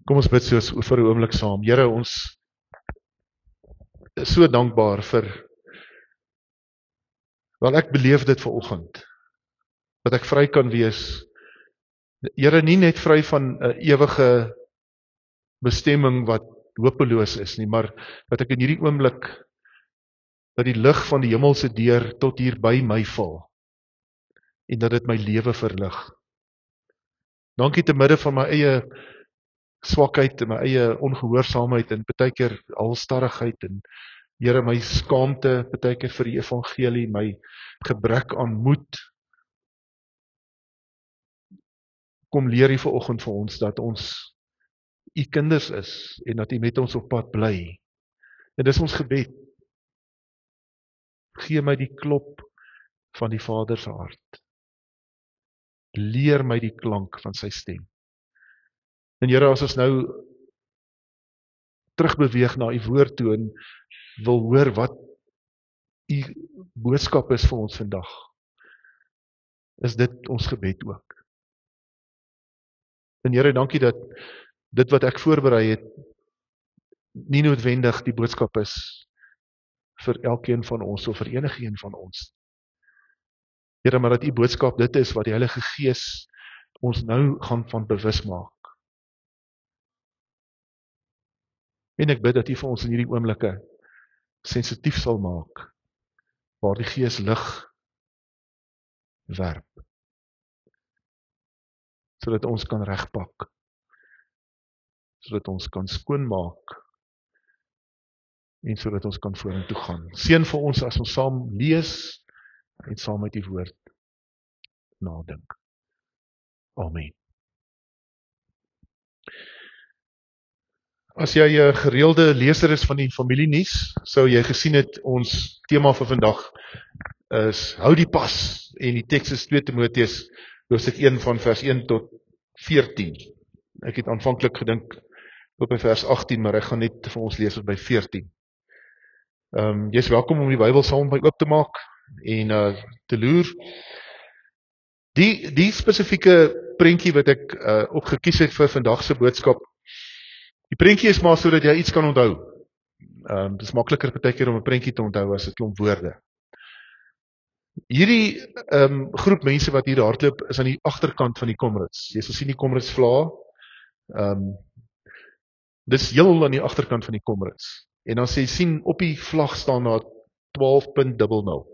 Kom ons bid soos vir 'n oomblik saam. Here, ons is so dankbaar wel ek beleef dit vanoggend, dat ek vry kan wees. Here, nie net vry van 'n ewige bestemming wat hopeloos is nie, maar dat ek in hierdie oomblik, dat die lig van die hemelse deur tot hier by my val, en dat dit my lewe verlig. Dankie te midde van my eie swakheid, en my eie ongehoorsaamheid, en partykeer halstarrigheid, en Here, my skaamte, partykeer vir die evangelie, my gebrek aan moed. Kom leer U vanoggend vir ons, dat ons U kinders is, en dat U met ons op pad bly. En dis ons gebed. Gee my die klop van die Vader se hart. Leer my die klank van sy stem. En Here, as ons nou terugbeweeg na U woord toe, en wil hoor wat U boodskap is vir ons vandag, is dit ons gebed ook. En Here, dankie dat dit wat ek voorberei het, nie noodwendig die boodskap is vir elkeen van ons, of vir enigeen van ons. Here, maar dat U boodskap dit is, wat die Heilige Gees ons nou gaan van bewus maak. En ek bid dat U vir ons in hierdie oomblikke sensitief sal maak, waar die Gees lig werp, sodat ons kan regpak, sodat ons kan skoonmaak, en sodat ons kan vorentoe gaan. Seën vir ons as ons saam lees, en saam met die woord nadink. Amen. As jy 'n gereelde leser is van die familienuus, sou jy gesien het, ons tema vir vandag is hou die pas, en die teks is 2 Timoteus hoofstuk 1 van vers 1 tot 14. Ek het aanvanklik gedink op by vers 18, maar ek gaan net vir ons lees by 14. Jy is welkom om die Bybel saam met my oop te maak en te loer. Die spesifieke prentjie wat ek ook gekies het vir vandag se boodskap, die prentjie is maar sodat jy iets kan onthou. Dit is makliker partykeer om 'n prentjie te onthou as 'n klomp woorde. Hierdie groep mense wat hier hardloop is aan die agterkant van die Comrades. Jy sal sien die Comrades vlae. Dis heel aan die agterkant van die Comrades. En dan sê jy sien op die vlag staan daar 12.00.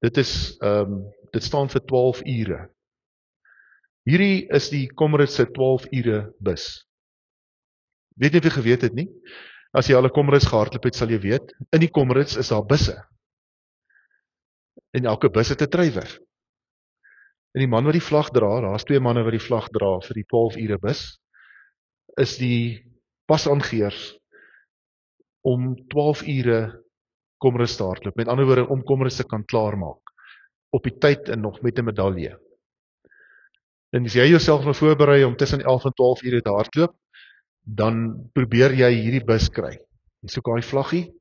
Dit staan vir 12 ure. Hierdie is die Comrades se 12 ure bus. Weet nie of jy geweet het nie. As jy al 'n Comrades gehardloop het, sal jy weet, in die Comrades is daar busse. En elke bus het 'n drywer. En die man wat die vlag dra, daar's 2 manne wat die vlag dra vir die 12 ure bus, is die pasaangeers om 12 ure Comrades te hardloop. Met ander woorde, om Comrades te kan klaarmaak op die tyd en nog met 'n medalje. En as jy jouself nou voorberei om tussen 11 en 12 ure te hardloop, dan probeer jy hierdie bus kry. Jy soek daai vlaggie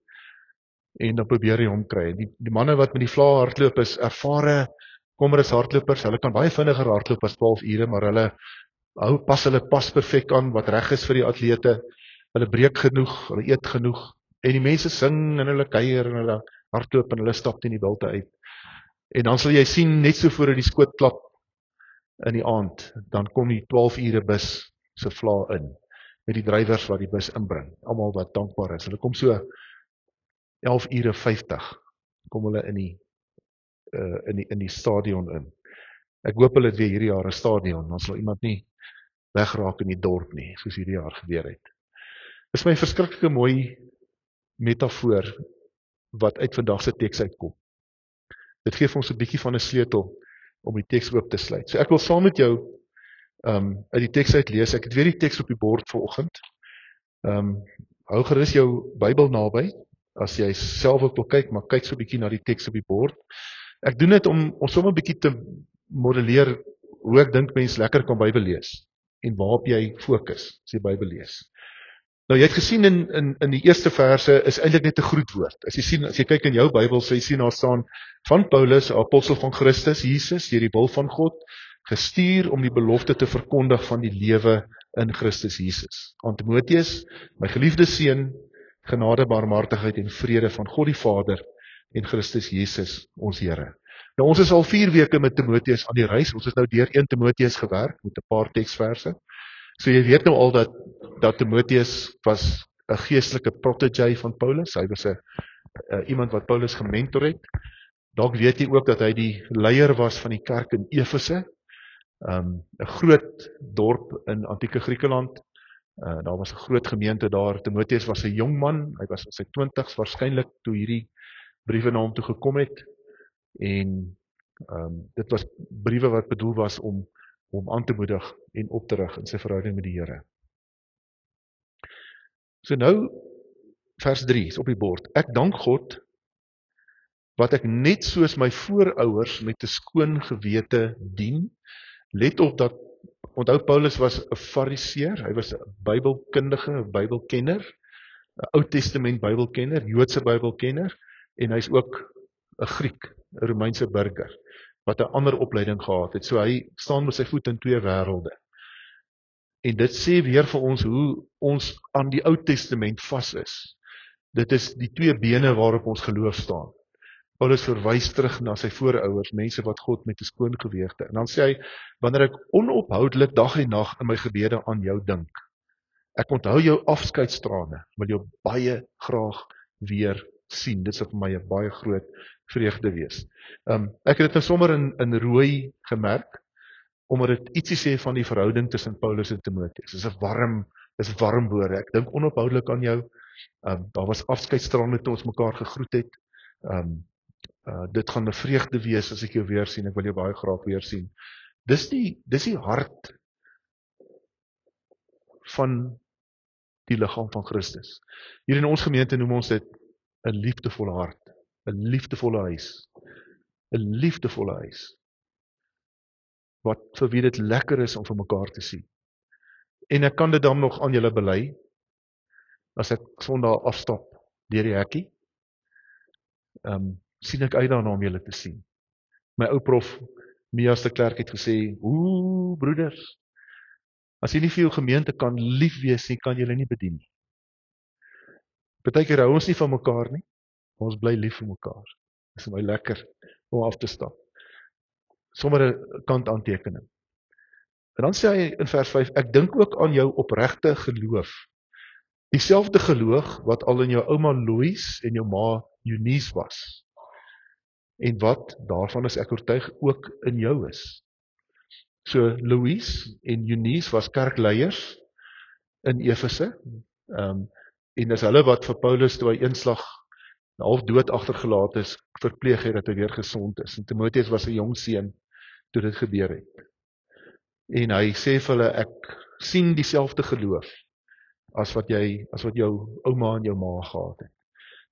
en dan probeer jy hom kry. Die manne wat met die vlae hardloop is ervare Comrades hardlopers. Hulle kan baie vinniger hardloop as 12 ure, maar hulle pas perfek aan wat reg is vir die atlete. Hulle breek genoeg, hulle eet genoeg en die mense sing en hulle kuier en hulle hardloop en hulle stap teen die bilte uit. En dan sal jy sien net so voor die skoot klap in die aand, dan kom die 12 ure bus se vlae in met die drywers wat die bus inbring. Almal wat dankbaar is. Hulle kom so 11 ure 50 kom hulle in die stadion in. Ek hoop hulle het weer hierdie jaar 'n stadion, dan sal iemand nie wegraak in die dorp nie, soos hierdie jaar gebeur het. Dit is my verskriklike mooi metafoor wat uit vandag se teks uitkom. Dit gee vir ons 'n bietjie van 'n sleutel om die teks oop te sluit. So ek wil saam met jou uit die teks uit lees. Ek het weer die teks op die bord vanoggend. Hou gerus jou Bybel naby, as jy self ook wil kyk, maar kyk so 'n bietjie na die teks op die bord. Ek doen dit om sommer 'n bietjie te modelleer hoe ek dink mens lekker kan Bybel lees en waarop jy fokus as jy Bybel lees. Nou jy het gesien in die eerste verse is eintlik net 'n groetwoord. As jy kyk in jou Bybel, sê jy sien daar staan van Paulus, apostel van Christus Jesus, deur die wil van God, gestuur om die belofte te verkondig van die lewe in Christus Jesus. Aan Timoteus, my geliefde seun, genade, barmhartigheid en vrede van God die Vader en Christus Jesus, ons Here. Nou ons is al 4 weke met Timoteus aan die reis. Ons het nou deur 1 Timoteus gewerk met 'n paar teksverse. So jy weet nou al dat Timoteus was 'n geestelike protégé van Paulus. Hy was 'n iemand wat Paulus gementor het. Dalk weet jy ook dat hy die leier was van die kerk in Efese, 'n groot dorp in antieke Griekeland. Daar was 'n groot gemeente daar. Timoteus was 'n jong man. Hy was in sy 20's waarskynlik toe hierdie briewe na hom toe gekom het. En dit was briewe wat bedoel was om aan te moedig en op te rig in sy verhouding met die Here. So nou, vers 3 is op die bord. Ek dank God, wat ek net soos my voorouers met 'n skoon gewete dien. Let op dat, onthou Paulus was 'n fariseer, hy was 'n Bybelkundige, 'n Bybelkenner, 'n Ou Testament Bybelkenner, Joodse Bybelkenner, en hy's ook 'n Griek, 'n Romeinse burger, wat 'n ander opleiding gehad het. So hy staan met sy voet in 2 wêrelde. En dit sê weer vir ons hoe ons aan die Ou Testament vas is. Dit is die 2 bene waarop ons geloof staan. Paulus verwys terug na sy voorouers, mense wat God met 'n skoon gewete. En dan sê hy, wanneer ek onophoudelik dag en nag in my gebede aan jou dink, ek onthou jou afskeidstrane, wil jou baie graag weer sien. Dit sal vir my 'n baie groot vreugde wees. Ek het dit nou sommer in rooi gemerk, omdat dit ietsie sê van die verhouding tussen Paulus en Timoteus. Dis 'n warm woorde. Ek dink onophoudelik aan jou. Daar was afskeidstrane toe ons mekaar gegroet het. Dit gaan 'n vreugde wees as ek jou weer sien. Ek wil jou baie graag weer sien. Dis die hart van die liggaam van Christus. Hier in ons gemeente noem ons dit 'n liefdevolle hart, 'n liefdevolle huis, 'n liefdevolle huis, wat vir wie dit lekker is om vir mekaar te sien. En ek kan dit dan nog aan julle bely, as ek Sondag afstap deur die hekkie, sien ek uit daarna om julle te sien. My ou prof, Mia de Klerk het gesê, broeders, as jy nie vir jou gemeente kan lief wees nie, kan julle nie bedien nie. Partykeer hou ons nie van mekaar nie, maar ons bly lief vir mekaar. Dit is my lekker om af te stap. Sommer 'n kantaantekening. En dan sê hy in vers 5, ek dink ook aan jou opregte geloof. Dieselfde geloof wat al in jou ouma Lois en jou ma Eunice was. En wat daarvan is ek oortuig ook in jou is. So Lois en Eunice was kerkleiers in Efese. En dis hulle wat vir Paulus toe hy eenslag half dood agtergelaat is, verpleeg het dat hy weer gesond is. En Timoteus was 'n jong seun toe dit gebeur het. En hy sê vir hulle, ek sien dieselfde geloof as wat jou ouma en jou ma gehad het.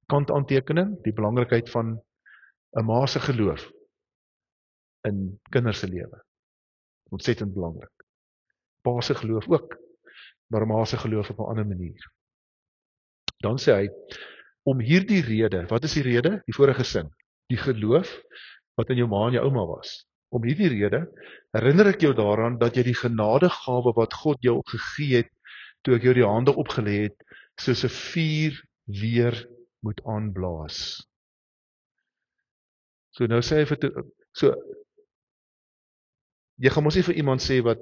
Kantaantekening, die belangrikheid van 'n ma se geloof in kinders se lewe. Ontsettend belangrik. Pa se geloof ook, maar ma se geloof op 'n ander manier. Dan sê hy, om hierdie rede, wat is die rede? Die vorige sin, die geloof wat in jou ma en jou ouma was. Om hierdie rede herinner ek jou daaraan dat jy die genadegawe wat God jou gegee het, toe ek jou die hande opgelê het, soos 'n vuur weer moet aanblaas. So nou sê hy jy gaan mos nie vir iemand sê wat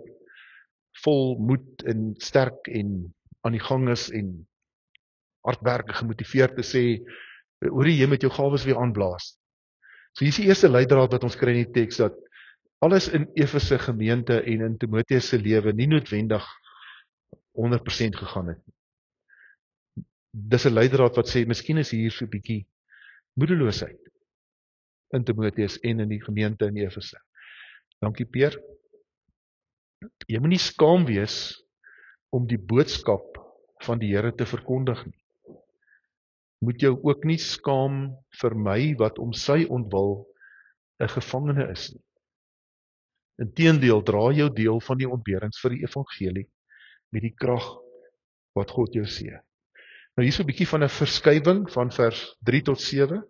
vol moed en sterk en aan die gang is en hardwerk gemotiveerd te sê, hoorie jy met jou gawes weer aanblaas. So hier is die eerste leidraad wat ons kry in die teks, dat alles in Efese gemeente en in Timoteus se lewe nie noodwendig 100% gegaan het. Dis 'n leidraad wat sê, miskien is hier so 'n bietjie moedeloosheid in Timoteus en in die gemeente in Efese. Dankie Peer. Jy moet nie skaam wees om die boodskap van die Here te verkondig nie. Moet jou ook nie skaam vir my wat om sy ontwil 'n gevangene is nie. Inteendeel, dra jou deel van die ontberings vir die evangelie met die krag wat God jou gee. Nou hier is 'n bietjie van 'n verskywing van vers 3 tot 7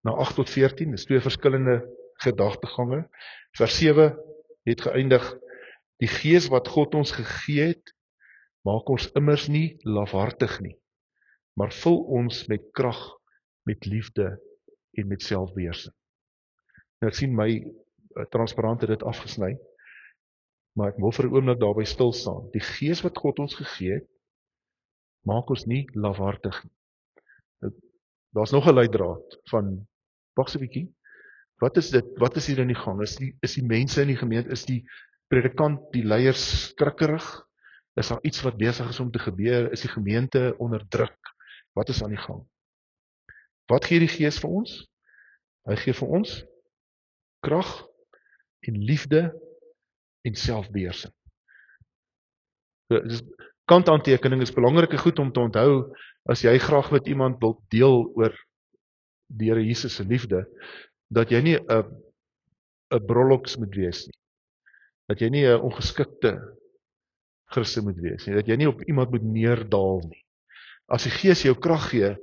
na 8 tot 14. Dis 2 verskillende gedagtegange. Vers 7 het geëindig, die gees wat God ons gegee het, maak ons immers nie lafhartig nie, maar vul ons met krag, met liefde en met selfbeheersing. Nou ek sien my transparant het dit afgesny, maar ek wil vir 'n oomblik daarby stil staan. Die gees wat God ons gegee het, maak ons nie lafhartig nie. Daar's nog 'n leidraad van, wag so 'n bietjie, wat is dit? Wat is hier in die gang? Is die mense in die gemeente, is die predikant, die leiers skrikkerig? Is daar iets wat besig is om te gebeur? Is die gemeente onder druk? Wat is aan die gang? Wat gee die Gees vir ons? Hy gee vir ons krag en liefde en selfbeheersing. So, dis kantaantekening is belangrike goed om te onthou as jy graag met iemand wil deel oor die Here Jesus se liefde, dat jy nie 'n broloks moet wees nie. Dat jy nie 'n ongeskikte Christen moet wees nie. Dat jy nie op iemand moet neerdaal nie. As die Gees jou krag gee,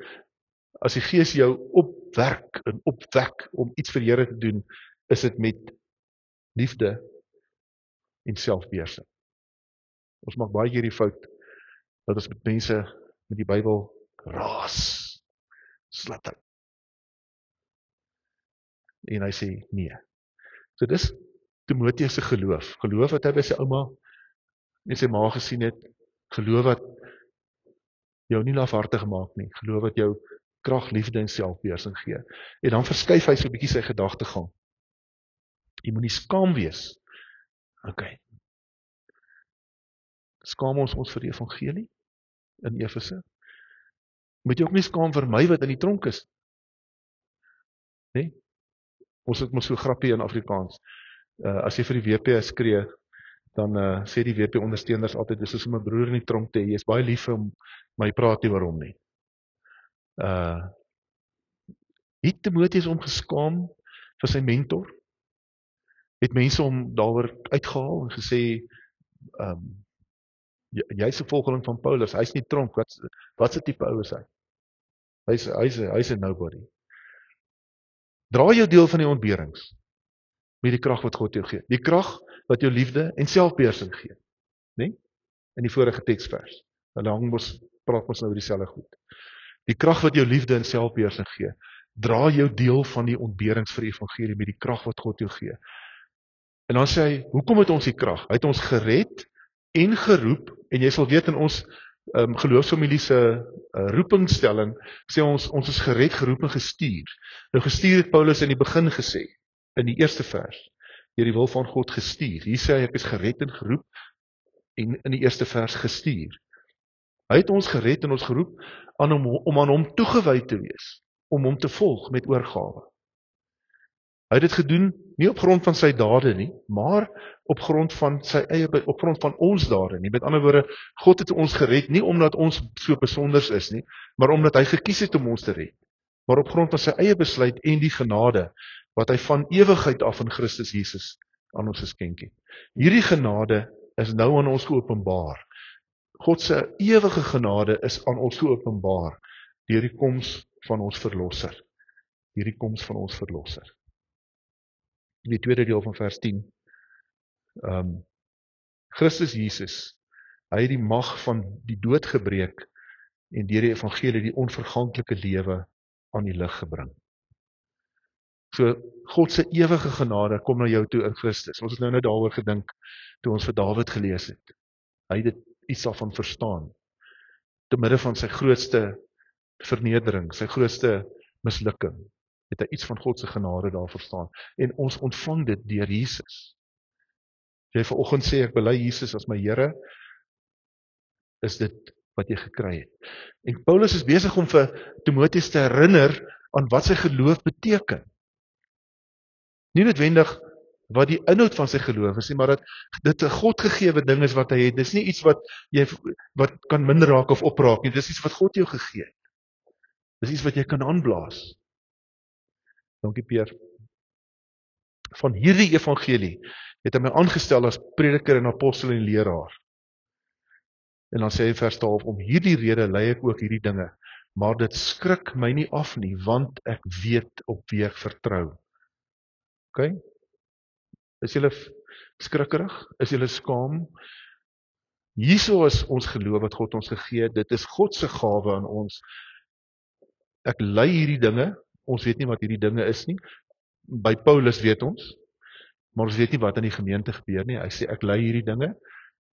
as die Gees jou opwerk en opwek om iets vir die Here te doen, is dit met liefde en selfbeheersing. Ons maak baie keer die fout dat ons met mense met die Bybel raas, slatter. En hy sê nee. So dis Timoteus se geloof. Geloof wat hy by sy ouma en sy ma gesien het. Geloof wat jou nie lafhartig maak nie. Geloof wat jou krag, liefde en selfbeheersing gee. En dan verskuif hy so 'n bietjie sy gedagtegang. Jy moenie skaam wees. Okay. Skaam ons vir die evangelie in Efese? Moet jy ook nie skaam vir my wat in die tronk is? Nee? Ons het mos so grappie in Afrikaans. As jy vir die WP skree, dan sê die WP ondersteuners altyd, dis soos om 'n broer in die tronk te hê. Jy is baie lief vir hom, maar jy praat nie oor hom nie. Het Timoteus hom geskaam vir sy mentor? Het mense hom daaroor uitgehaal en gesê, jy's 'n volgeling van Paulus, hy's nie tronk, wat se tipe ou is hy? Hy's 'n nobody. Dra jou deel van die ontberings met die krag wat God jou gee. Die krag wat jou liefde en selfbeheersing gee. Nee? In die vorige teksvers. Praat ons nou oor dieselfde goed. Die krag wat jou liefde en selfbeheersing gee. Dra jou deel van die ontberings vir die evangelie met die krag wat God jou gee. En dan sê hy, hoekom het ons die krag? Hy het ons gered en geroep, en jy sal weet in ons geloofsfamilie se roepingstelling, sê ons is gered, geroep en gestuur. Nou gestuur het Paulus in die begin gesê, in die eerste vers, deur die wil van God gestuur. Hier sê hy, ek is gered en geroep, en in die eerste vers gestuur. Hy het ons gered en ons geroep om aan hom toegewy te wees, om hom te volg met oorgawe. Hy het dit gedoen, nie op grond van sy dade nie, maar op grond van ons dade nie. Met ander woorde, God het ons gered, nie omdat ons so besonders is nie, maar omdat hy gekies het om ons te red. Maar op grond van sy eie besluit en die genade, wat hy van ewigheid af in Christus Jesus aan ons geskenk het. Hierdie genade is nou aan ons geopenbaar. God se ewige genade is aan ons geopenbaar, deur die koms van ons verlosser. Hierdie koms van ons verlosser. Die tweede deel van vers 10. Christus Jesus, hy het die mag van die dood gebreek en deur die evangelie die onverganklike lewe aan die lig gebring. So, God se ewige genade kom na jou toe in Christus. Ons het nou daaroor gedink toe ons vir Dawid gelees het. Hy het iets daarvan verstaan. Te midde van sy grootste vernedering, sy grootste mislukking, het hy iets van God se genade daar verstaan. En ons ontvang dit deur Jesus. Jy vanoggend sê, ek bely Jesus as my Here, is dit wat jy gekry het. En Paulus is besig om vir Timoteus te herinner aan wat sy geloof beteken. Nie noodwendig wat die inhoud van sy geloof is nie, maar dat dit 'n Godgegewe ding is wat hy het. Dis nie iets wat kan minder raak of opraak nie. Dis iets wat God jou gegee het. Dis iets wat jy kan aanblaas. Dankie Pierre. Van hierdie evangelie het hy my aangestel as prediker en apostel en leraar. En dan sê hy vers 12, om hierdie rede lei ek ook hierdie dinge, maar dit skrik my nie af nie, want ek weet op wie ek vertrou. OK? Is julle skrikkerig? Is julle skaam? Hierso is ons geloof wat God ons gegee het. Dit is God se gawe aan ons. Ek lei hierdie dinge. Ons weet nie wat hierdie dinge is nie. By Paulus weet ons, maar ons weet nie wat in die gemeente gebeur nie. Hy sê ek lei hierdie dinge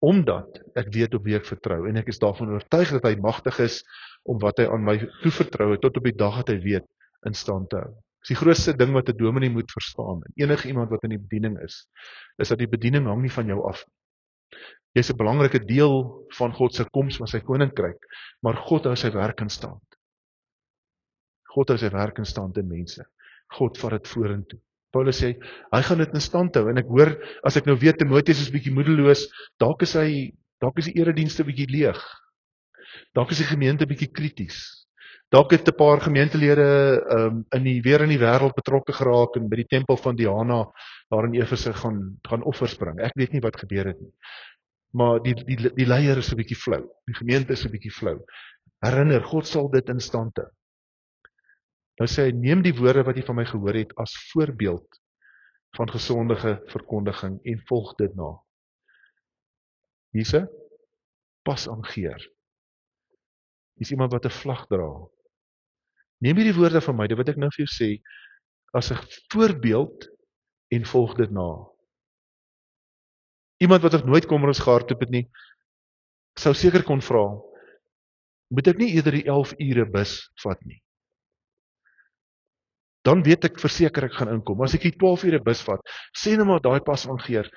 omdat ek weet op wie ek vertrou en ek is daarvan oortuig dat hy magtig is om wat hy aan my toevertrou het tot op die dag dat hy weet in stand te hou. Dis die grootste ding wat 'n dominee moet verstaan. Enige iemand wat in die bediening is dat die bediening hang nie van jou af. Jy's 'n belangrike deel van God se koms van sy koninkryk, maar God hou sy werk in stand. God hou sy werk in stand in mense. God vat dit vorentoe. Paulus sê, hy gaan dit in stand hou, en ek hoor, as ek nou weet, Timoteus is bietjie moedeloos, dalk is die eredienste bietjie leeg, dalk is die gemeente bietjie krities, dalk het 'n paar gemeentelede weer in die wêreld betrokke geraak, en by die tempel van Diana, daar in Efese gaan offers bring, ek weet nie wat gebeur het nie, maar die leier is 'n bietjie flou, die gemeente is 'n bietjie flou, herinner, God sal dit in stand hou. Nou sê hy, neem die woorde wat jy van my gehoor het as voorbeeld van gesondige verkondiging en volg dit na. Hier's 'n pasaangeer. Hier's iemand wat 'n vlag dra. Neem hierdie woorde van my, dit wat ek nou vir jou sê, as 'n voorbeeld en volg dit na. Iemand wat nog nooit kommers gehad het nie, sou seker kon vra, moet ek nie eerder die 11 ure bus vat nie? Dan weet ek verseker ek gaan inkom. As ek die 12 ure bus vat, sê nou maar daai pasaangeer,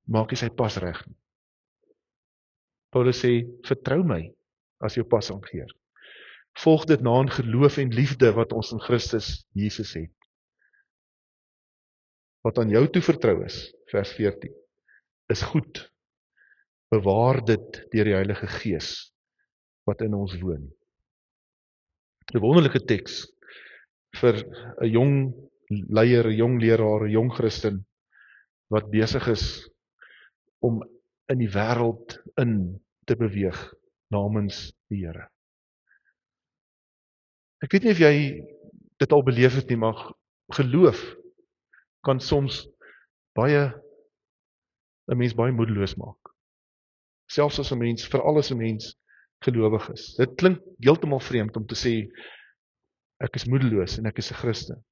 maak jy sy pas reg nie. Paulus sê, vertrou my as jou pasaangeer. Volg dit na in geloof en liefde wat ons in Christus Jesus het. Wat aan jou toevertrou is, vers 14, is goed. Bewaar dit deur die Heilige Gees wat in ons woon. 'n Wonderlike teks vir 'n jong leier, 'n jong leraar, 'n jong Christen wat besig is om in die wêreld in te beweeg namens die Here. Ek weet nie of jy dit al beleef het nie, maar geloof kan soms 'n mens baie moedeloos maak. Selfs as 'n mens, veral as 'n mens gelowig is. Dit klink heeltemal vreemd om te sê ek is moedeloos en ek is 'n Christen.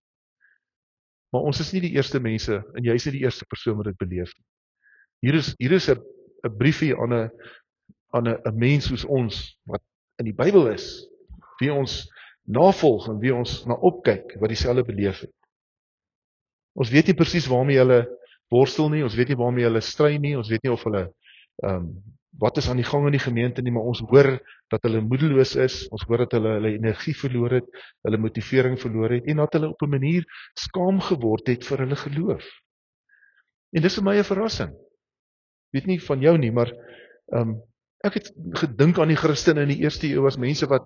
Maar ons is nie die eerste mense en jy is nie die eerste persoon wat dit beleef nie. Hier is 'n briefie aan 'n mens soos ons wat in die Bybel is, wie ons navolg en wie ons na opkyk wat dieselfde beleef het. Ons weet nie presies waarmee hulle worstel nie, ons weet nie waarmee hulle stry nie, ons weet nie of hulle wat is aan die gang in die gemeente nie, maar ons hoor dat hulle moedeloos is, ons hoor dat hulle energie verloor het, hulle motivering verloor het, en dat hulle op 'n manier skaam geword het vir hulle geloof. En dis vir my 'n verrassing. Weet nie van jou nie, maar ek het gedink aan die Christene in die eerste eeu as mense wat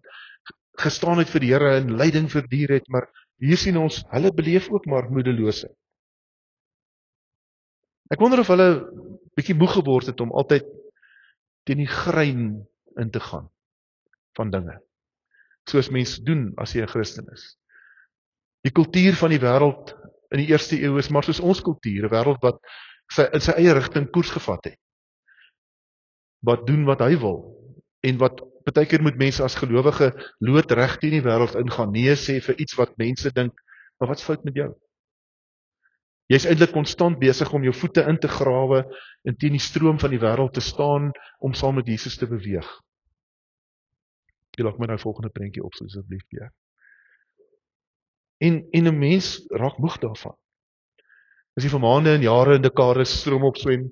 gestaan het vir die Here en lyding verduur het, maar hier sien ons, hulle beleef ook maar moedeloosheid. Ek wonder of hulle bietjie moeg geword het om altyd teen die grein in te gaan van dinge. Soos mense doen as jy 'n Christen is. Die kultuur van die wêreld in die eerste eeu is maar soos ons kultuur, 'n wêreld wat in sy eie rigting koers gevat het. Wat doen wat hy wil en wat baie keer moet mense as gelowige loodreg teen die wêreld ingaan, nee sê vir iets wat mense dink, maar wat's fout met jou? Jy's eintlik konstant besig om jou voete in te grawe en teen die stroom van die wêreld te staan om saam met Jesus te beweeg. Jy laat my nou volgende prentjie op asseblief weer. En 'n mens raak moeg daarvan. As jy vir maande en jare in dekades stroom opswem,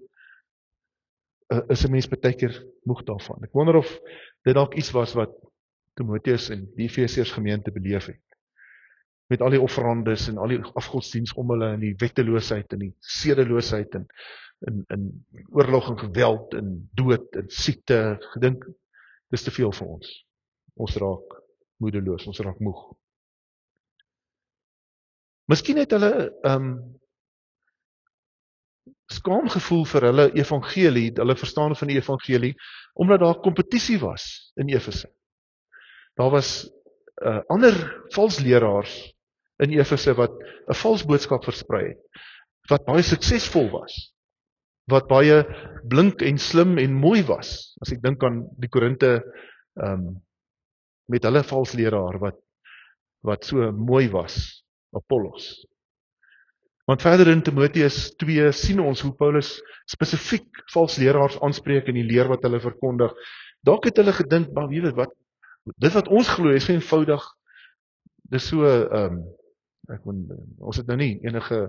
is 'n mens baie keer moeg daarvan. Ek wonder of dit dalk iets was wat Timoteus en die Efesiërs gemeente beleef het. Met al die offerandes en al die afgodsdiens om hulle en die wetteloosheid en die sedeloosheid en oorlog en geweld en dood en siekte, gedink, dis te veel vir ons. Ons raak moedeloos, ons raak moeg. Miskien het hulle skaam gevoel vir hulle evangelie, hulle verstaan van die evangelie, omdat daar kompetisie was in Efese. Daar was ander valsleraars in Efese wat 'n vals boodskap versprei het, wat baie suksesvol was. wat baie blink en slim en mooi was. As ek dink aan die Korinte met hulle valsleraar wat so mooi was, Apollos. Want verder in Timoteus 2 sien ons hoe Paulus spesifiek valsleraars aanspreek in die leer wat hulle verkondig. Dalk het hulle gedink, maar weet wat dit wat ons glo is eenvoudig. Dis so ons het nou nie enige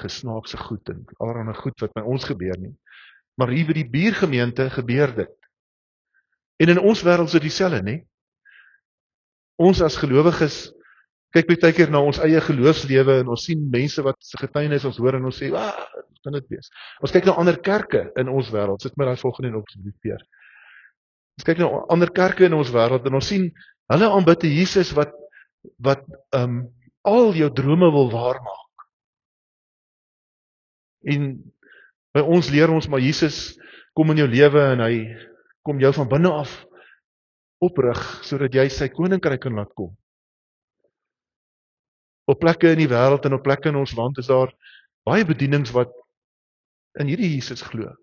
snaakse goed en allerlei goed wat by ons gebeur nie. Maar hier by die buurgemeente gebeur dit. En in ons wêreld is dit dieselfde, nê? Ons as gelowiges kyk baie keer na ons eie geloofslewe en ons sien mense wat se getuienis ons hoor en ons sê, kan dit wees. Ons kyk na ander kerke in ons wêreld. Sit my daai volgende op asseblief, Peer. Ons kyk na ander kerke in ons wêreld en ons sien hulle aanbid 'n Jesus wat al jou drome wil waarmaak. En by ons leer ons maar Jesus kom in jou lewe en hy kom jou van binne af oprig sodat jy sy koninkryk kan laat kom. Op plekke in die wêreld en op plekke in ons land is daar baie bedienings wat in hierdie Jesus glo.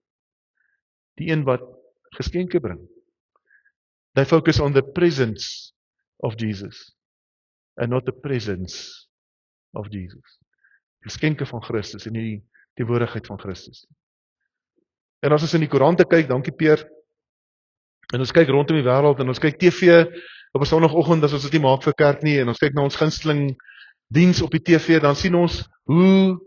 Die een wat geskenke bring. They focus on the presence of Jesus and not the presence of Jesus. Geskenke van Christus en nie die teenwoordigheid van Christus. En as ons in die koerante kyk, dankie Peer, en ons kyk rondom die wêreld en ons kyk TV op 'n Sondagoggend as ons dit nie maak vir kerk nie en ons kyk na ons gunsteling diens op die TV, dan sien ons hoe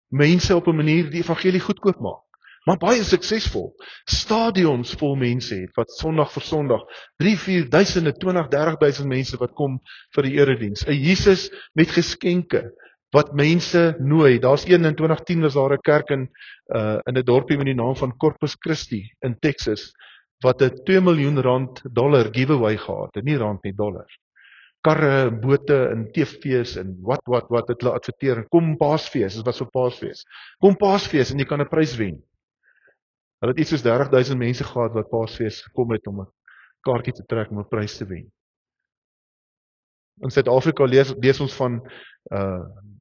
mense op 'n manier die evangelie goedkoop maak. Maar baie suksesvol. Stadions vol mense het wat Sondag vir Sondag 3-4 duisende, 20-30.000 mense wat kom vir die erediens. 'n Jesus met geskenke wat mense nooi. Daar's een in 2010 was daar 'n kerk in 'n dorpie met die naam van Corpus Christi in Texas wat 'n $2 miljoen giveaway gehad het, nie rand nie, dollar. Karre, bote en TV's en wat het hulle adverteer. Kom Paasfees, dit was vir Paasfees. Kom Paasfees en jy kan 'n prys wen. Hulle het iets soos 30.000 mense gehad wat Paasfees gekom het om 'n kaartjie te trek om 'n prys te wen. In Suid-Afrika lees ons van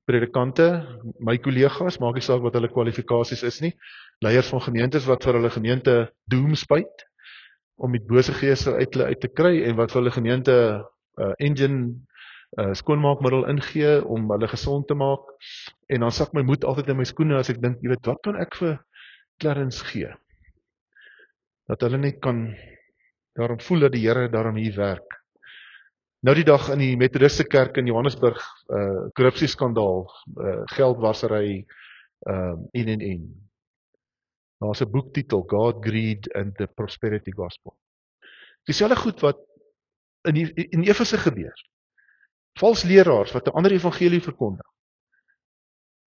predikante, my kollegas, maak nie saak wat hulle kwalifikasies is nie, leiers van gemeentes wat vir hulle gemeente doomspuit om die bose geeste uit te kry en wat vir hulle gemeente engine skoonmaakmiddel ingee om hulle gesond te maak. En dan sak my moed altyd in my skoene as ek dink, jy weet, wat kan ek vir Clarence gee? Dat hulle net kan daarom voel dat die Here daarom hier werk. Nou die dag in die Methodiste kerk in Johannesburg, korrupsieskandaal, geldwasery, en. Daar's 'n boektitel, God, Greed and the Prosperity Gospel. Dieselfde goed wat in Efese gebeur. Valsleraars wat 'n ander evangelie verkondig.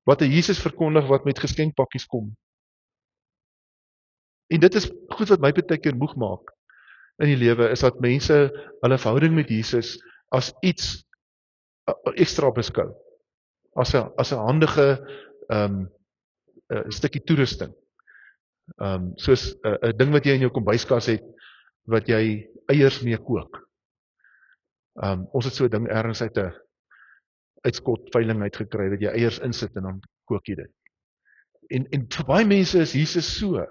Wat 'n Jesus verkondig wat met geskenkpakkies kom. En dit is goed wat my baie keer moeg maak in die lewe, is dat mense hulle verhouding met Jesus as iets ekstra beskou. As 'n handige stukkie toerusting. Soos 'n ding wat jy in jou kombuiskas het, wat jy eiers mee kook. Ons het so 'n ding ergens uit 'n uitskotveiling uitgekry, dat jy eiers insit en dan kook jy dit. En vir baie mense is Jesus so.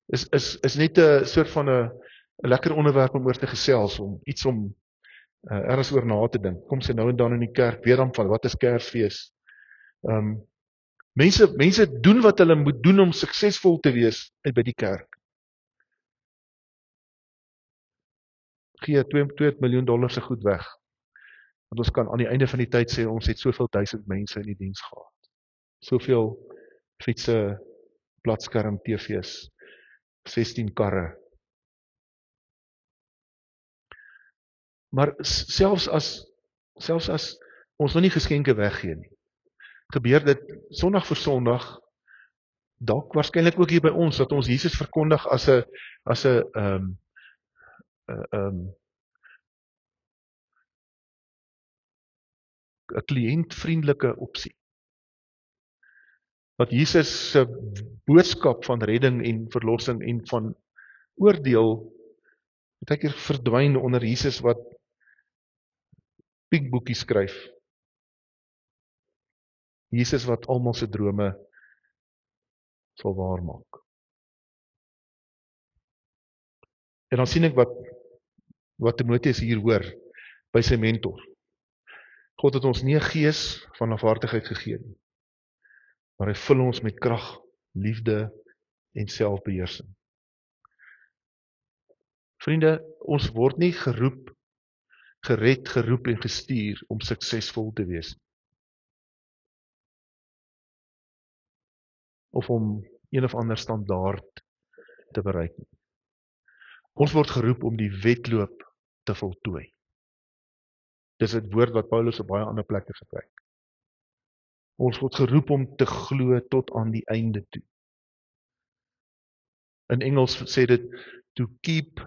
Is net 'n soort van 'n lekker onderwerp om oor te gesels, om iets om ergens oor na te dink. Kom sy nou en dan in die kerk, weer dan van wat is Kersfees? Mense doen wat hulle moet doen om suksesvol te wees by die kerk. Gee $2 miljoen se goed weg. Want ons kan aan die einde van die tyd sê, ons het soveel duisend mense in die diens gehad. Soveel fietsse, platskerm, TV's, 16 karre. Maar selfs as ons nog nie geskenke weggee nie, gebeur dit Sondag vir Sondag, dalk waarskynlik ook hier by ons, dat ons Jesus verkondig as 'n kliëntvriendelike opsie. Dat Jesus se boodskap van redding en verlossing en van oordeel baie keer verdwyn onder Jesus wat pinkboekies skryf. Jesus wat almal se drome sal waar maak. En dan sien ek wat Timoteus hier hoor by sy mentor. God het ons nie 'n gees van afhartigheid gegee nie, maar hy vul ons met krag, liefde en selfbeheersing. Vriende, ons word nie gered, geroep en gestuur om suksesvol te wees. Of om een of ander standaard te bereik. Ons word geroep om die wedloop te voltooi. Dis 'n woord wat Paulus op baie ander plekke gebruik. Ons word geroep om te glo tot aan die einde toe. In Engels sê dit to keep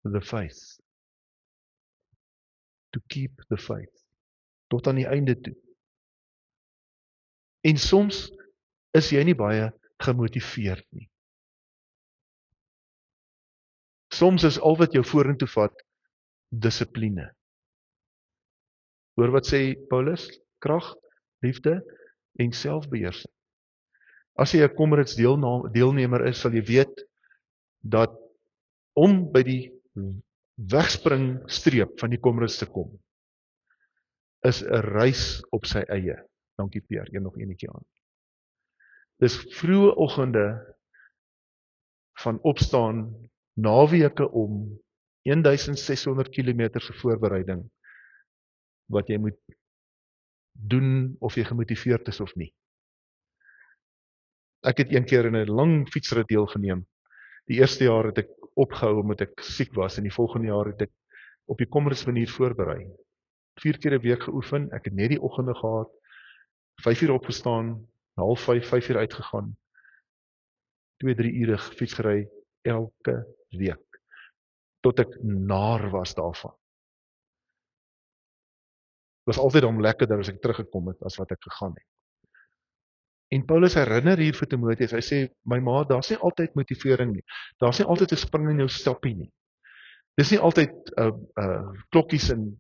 the faith. To keep the faith. Tot aan die einde toe. En soms is jy nie baie gemotiveerd nie. Soms is al wat jou vorentoe vat, dissipline. Hoor wat sê Paulus? Krag, liefde en selfbeheersing. As jy 'n Comrades deelnemer is, sal jy weet dat om by die wegspringstreep van die Comrades te kom, is 'n reis op sy eie. Dankie Pierre, nog enetjie aan. Dis vroeë oggende van opstaan, naweke om 1600 km se voorbereiding wat jy moet doen of jy gemotiveerd is of nie. Ek het een keer in 'n lang fietsrit deelgeneem. Die eerste jaar het ek opgehou omdat ek siek was en die volgende jaar het ek op die Comrades manier voorberei. 4 keer 'n week geoefen, ek het net die oggende gehad, 5 uur opgestaan, 4:30, 5 uur uitgegaan, 2-3 ure fietsgery elke week, tot ek naar was daarvan. Het was altyd om lekkerder as ek teruggekom het, as wat ek gegaan het. En Paulus herinner hier vir Timoteus, hy sê, my maat, daar's nie altyd motivering nie, daar's nie altyd 'n spring in jou stappie nie. Dis nie altyd klokkies en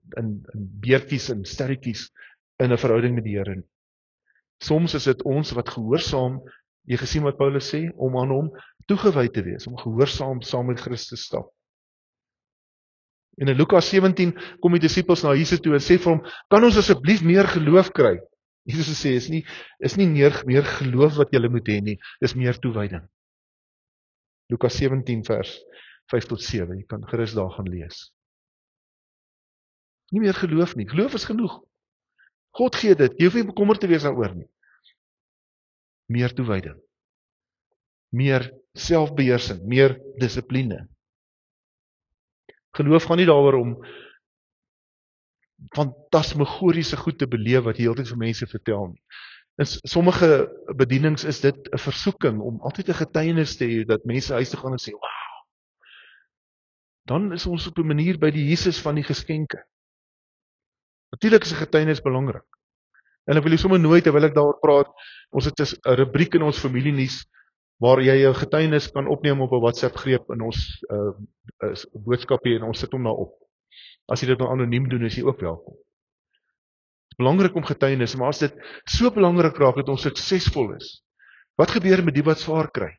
beertjies en sterretjies in 'n verhouding met die Here nie. Soms is dit ons wat gehoorsaam, jy gesien wat Paulus sê, om aan hom toegewy te wees, om gehoorsaam saam met Christus stap. En in Lukas 17 kom die disippels na Jesus toe en sê vir hom, kan ons asseblief meer geloof kry? Jesus sê, is nie meer geloof wat julle moet hê nie, dis meer toewyding. Lukas 17 vers 5-7, jy kan gerus daar gaan lees. Nie meer geloof nie, geloof is genoeg. God gee dit, jy hoef nie bekommerd te wees daaroor nie. Meer toewyding. Meer selfbeheersing, meer dissipline. Geloof gaan nie daaroor om fantasmagoriese goed te beleef wat jy altyd vir mense vertel nie. In sommige bedienings is dit 'n versoeking om altyd 'n getuienis te hê dat mense huis toe gaan en sê, "Wow." Dan is ons op 'n manier by die Jesus van die geskenke. Natuurlik is 'n getuienis belangrik. En ek wil jy sommer nooit terwyl ek daaroor praat, ons het 'n rubriek in ons familienuus waar jy 'n getuienis kan opneem op 'n WhatsApp greep in ons boodskapie en ons sit hom daar op. As jy dit nou anoniem doen, is jy ook welkom. Het is belangrik om getuienis, maar as dit so belangrik raak dat ons suksesvol is, wat gebeur met die wat swaar kry?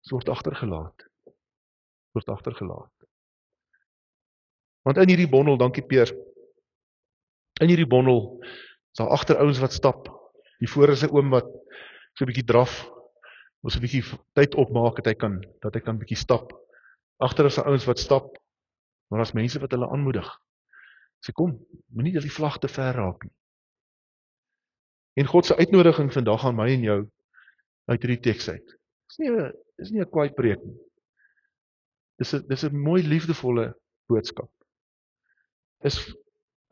Dit word agtergelaat. Want in hierdie bondel, dankie Peer, in hierdie bondel is daar agter ouens wat stap. Die voor is 'n oom wat so 'n bietjie draf, of so 'n bietjie tyd opmaak dat hy kan bietjie stap. Agter is 'n ouens wat stap, maar daar's mense wat hulle aanmoedig. Sê kom, moenie dat die vlag te ver raak nie. En God se uitnodiging vandag aan my en jou uit hierdie teks uit. Dis nie 'n kwaai preek nie. Dis 'n mooi liefdevolle boodskap.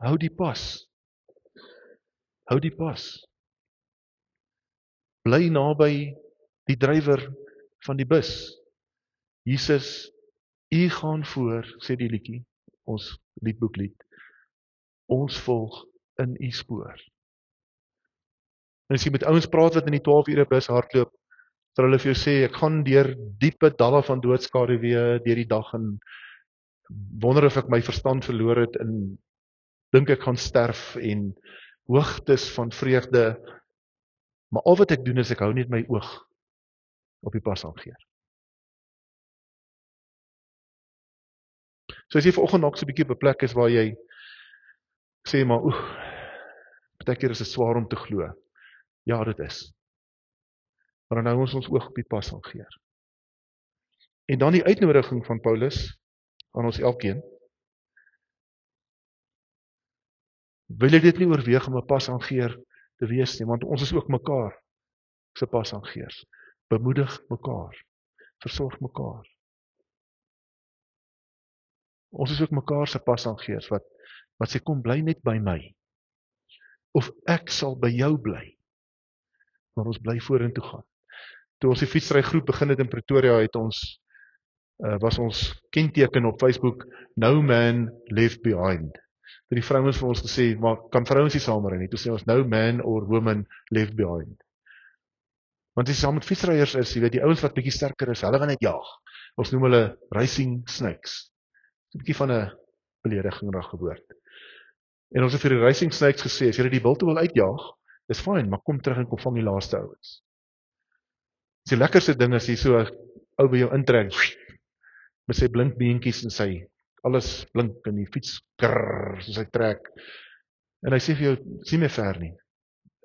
Hou die pas. Hou die pas. Bly naby die drywer van die bus. Jesus, U gaan voor, sê die liedjie, ons liedboeklied. Ons volg in U spoor. En as jy met ouens praat wat in die 12 ure bus hardloop, sal hulle vir jou sê, ek gaan deur diepe dalle van doodskaduwee deur die dag en wonder of ek my verstand verloor het en dink ek gaan sterf en hoogtes van vreugde, maar al wat ek doen is ek hou net my oog op die pas aangeer. So as jy vanoggend dalk so 'n bietjie op 'n plek is waar jy sê maar baie keer is dit swaar om te glo. Ja, dit is. Maar dan hou ons oog op die pas aangeer. En dan die uitnodiging van Paulus aan ons elkeen. Wil jy dit nie oorweeg om 'n pas aangeer te wees nie, want ons is ook mekaar se pas aangeers. Bemoedig mekaar, versorg mekaar. Ons is ook mekaar se pas aangeers wat sê kom bly net by my. Of ek sal by jou bly. Maar ons bly vorentoe gaan. Toe ons die fietsrygroep begin het in Pretoria, het ons was ons kenteken op Facebook No Man Left Behind. Toe die vrouens vir ons gesê, maar kan vrouens nie saamry nie. Toe sê ons No Man or Woman Left Behind. Want as jy saam met fietsryers is, jy weet die ouens wat bietjie sterker is, hulle gaan net jaag. Ons noem hulle racing snakes. 'n Bietjie van 'n belediging daar gewoord. En ons het vir die racing snakes gesê, as jy die wilde wil uitjaag, dis fyn, maar kom terug en kom vang die laaste ouens. Dis die lekkerste ding as jy so 'n ou by jou intrek, met sy blink beentjies en sy alles blink in die fiets, krrr, soos hy trek. En hy sê vir jou, sien my ver nie.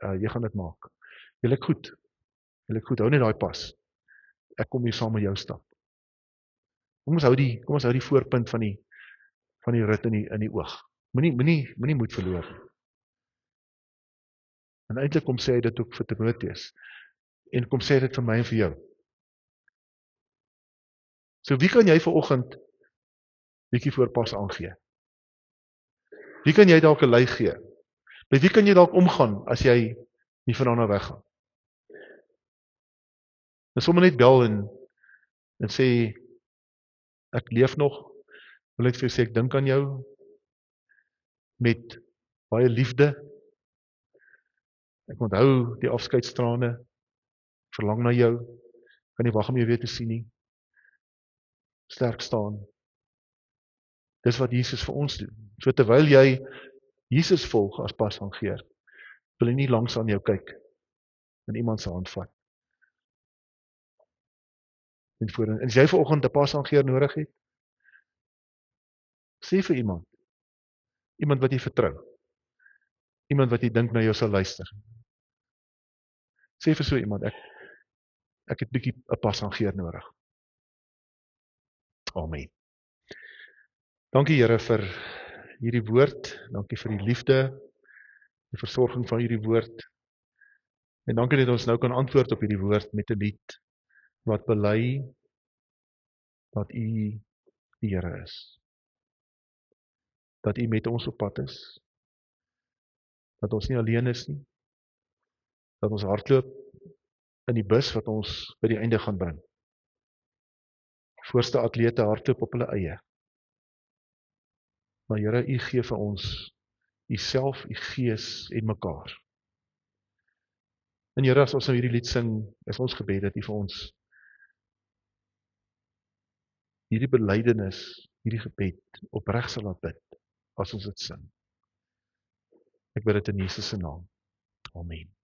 Jy gaan dit maak. Jy lyk goed. Hou net daai pas. Ek kom hier saam met jou stap. Kom ons hou die voorpunt van die rit in die oog. Moenie moed verloor nie. En eintlik kom sê hy dit ook vir Timoteus. En kom sê dit vir my en vir jou. So wie kan jy vanoggend bietjie voorpas aangee? Wie kan jy dalk 'n lei gee? Met wie kan jy dalk omgaan as jy nie vanaand weggaan? En sommer net bel en sê ek leef nog. Wil net vir jou sê ek dink aan jou met baie liefde. Ek onthou die afskeidstrane. Verlang na jou. Kan nie wag om jou weer te sien nie. Sterk staan. Dis wat Jesus vir ons doen. So terwyl jy Jesus volg as pas aangeer, wil hy nie langs aan jou kyk en iemand se hand vat. En as jy vanoggend 'n pas aangeer nodig het, sê vir iemand wat jy vertrou. Iemand wat jy dink na jou sal luister. Sê vir so iemand, ek het bietjie 'n pas aangeer nodig. Amen. Dankie Here vir hierdie woord, dankie vir die liefde, die versorging van hierdie woord. En dankie dat ons nou kan antwoord op hierdie woord met 'n lied wat bely dat U die Here is. Dat U met ons op pad is. Dat ons nie alleen is nie. Dat ons hardloop in die bus wat ons by die einde gaan bring. Voorste atlete hardloop op hulle eie. Maar Here, U gee vir ons U self, U Gees en mekaar. En Here, as ons nou hierdie lied sing, is ons gebed dat U vir ons hierdie belydenis, hierdie gebed opreg sal laat bid as ons dit sing. Ek bid dit in Jesus se naam. Amen.